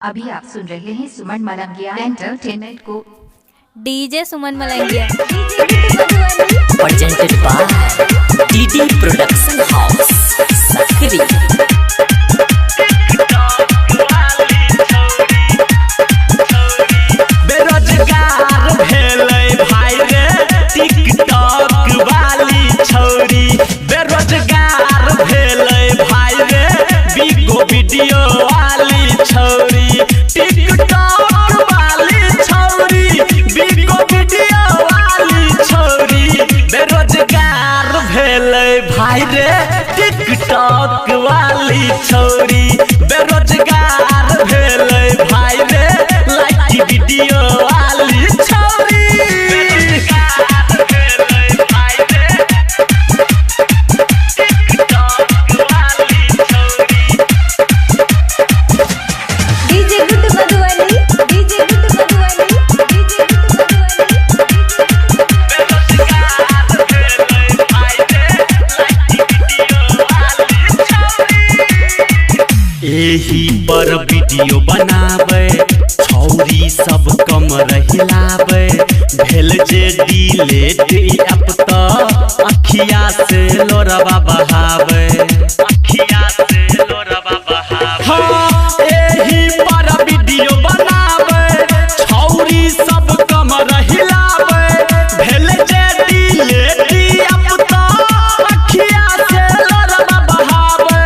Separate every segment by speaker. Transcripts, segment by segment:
Speaker 1: अभी आप सुन रहे हैं सुमन मलंगिया एंटरटेनमेंट को।
Speaker 2: DJ Suman Malangiya
Speaker 3: presented by DD Production House, Sakri।
Speaker 4: बेरोजगार भेलै भाई रे टिकटॉक वाली छौरी, बेरोजगार भेलै भाई रे बिगो वीडियो वाली छौरी, टिकटॉक वाली छौरी, बिगो वीडियो वाली छौरी, बेरोजगार भेलै भाई रे टिकटॉक वाली छौरी, बेरोजगार भेलै भाई रे लाइक वीडियो वाली छौरी, बेरोजगार भेलै भाई रे टिकटॉक वाली छौरी।
Speaker 2: DJ good Madhubani DJ good Madhubani DJ good Madhubani
Speaker 4: बेरोजगार भेलै भाई रे लाइक वीडियो वाली छौरी। एही पर वीडियो बनाबै छौरी सब कमर हिलाबै, भेल जे डिलीट ऐप त अखिया से लोरबा बहाबै, अखिया से लोरबा बहाबै। हाँ, एही पर वीडियो बनाबै छौरी सब कमर हिलाबै, भेल जे डिलीट ऐप त अखिया से लोरबा बहाबै।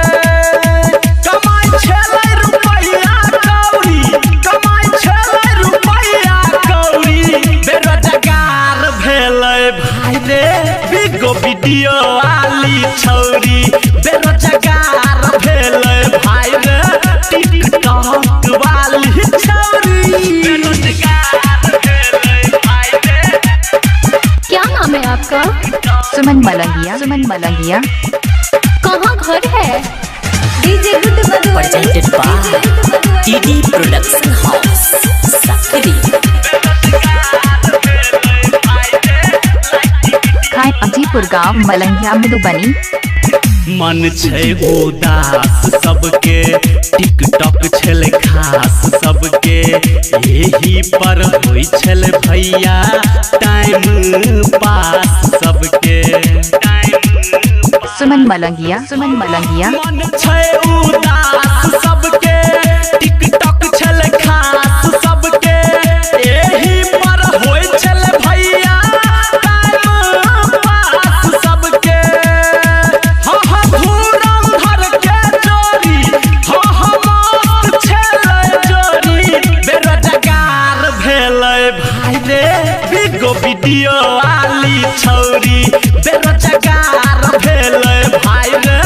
Speaker 4: कमाई छलै रुपैया कौड़ी, कमाई छलै रुपैया कौड़ी, बेरोजगार भेलै भाई रे बिगो वीडियो वाली छौरी, बेरोजगार भेलै भाई रे टिकटॉक वाली छौरी, बेरोजगार भेलै भाई रे।
Speaker 2: क्या नाम है आपका?
Speaker 1: सुमन मलंगिया, सुमन मलंगिया।
Speaker 2: कहाँ घर है? DJ good Madhubani
Speaker 3: Presented by DD Production House, Sakri।
Speaker 1: खाए अजीपुर गांव मलंगिया मधुबनी।
Speaker 4: मन छै उदास सबके, टिकटॉक छल खास सबके, एही पर होइ छल भैया टाइम पास सबके,
Speaker 1: सुमन मलंगिया, सुमन मलंगिया।
Speaker 4: मन छै उदास सबके, टिकटॉक छल खास सबके, एही पर होइ छल भैया टाइम पास सबके। हाँ हाँ धुरंधर के चोरी, हाँ हाँ मस्त छलै चोरी, बेरोजगार भेलै भाई रे बिगो वीडियो वाली छौरी, बेरोजगार भेलै भाई रे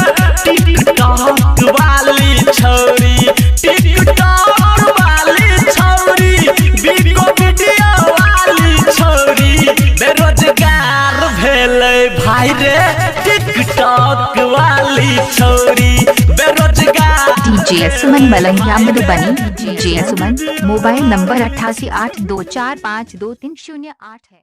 Speaker 4: टिकटॉक वाली छौरी, टिकटॉक वाली छौरी, बिगो वीडियो वाली छौरी, बेरोजगार भेलै भाई रे टिकटॉक वाली छौरी, बेरोजगार।
Speaker 1: डीजे सुमन मलंगिया मधुबनी। डीजे सुमन। मोबाइल नंबर 8882452308 है।